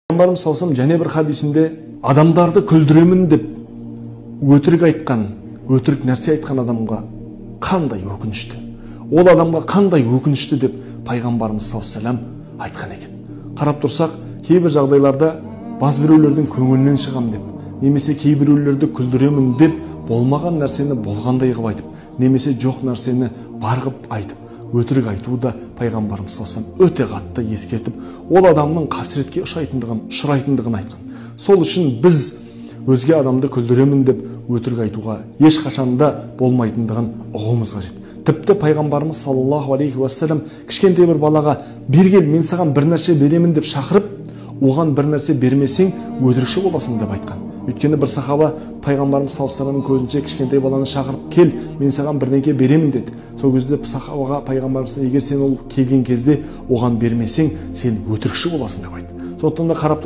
Пайғамбарымыз салсам және бір хадисінде адамдарды күлдіремін деп өтірік айтқан, өтірік нәрсе айтқан адамға қандай өкінішті, ол адамға қандай өкінішті деп пайғамбарымыз саллаллаху айтқан екен. Қарап тұрсақ, кейбір жағдайларда баз біреулердің көңілінен шығам деп, немесе кейбіреулерді күлдіремін деп болмаған нәрсені болғандай қылып айтып, немесе жоқ нәрсені бар қылып айтып, өтірік айтуы да пайғамбарымыз саллаллаху өте қатты ескертіп, ол адамның қасіретке ұшырайтындығын айтқан. Сол үшін біз өзге адамды күлдіремін деп өтірік айтуға ешқашанда болмайтындығын ұғуымыз қажет. Тіпті пайғамбарымыз саллаллаху алейхи уассалам кішкентай бір балаға бер кел, мен саған бір нәрсе беремін деп шақырып, оған бір нәрсе бермесең өтірікші боласың деп айтқан. Өйткені бір сахаба пайғамбарымыз саллаллаху алейхи көзінше кішкентай баланы шақырып, кел, мен саған бірдеңе беремін деді. Сол кезде сахабаға пайғамбарымыз, егер сен ол келген кезде оған бермесең, сен өтірікші боласың деп айтты. Сондықтан да қарап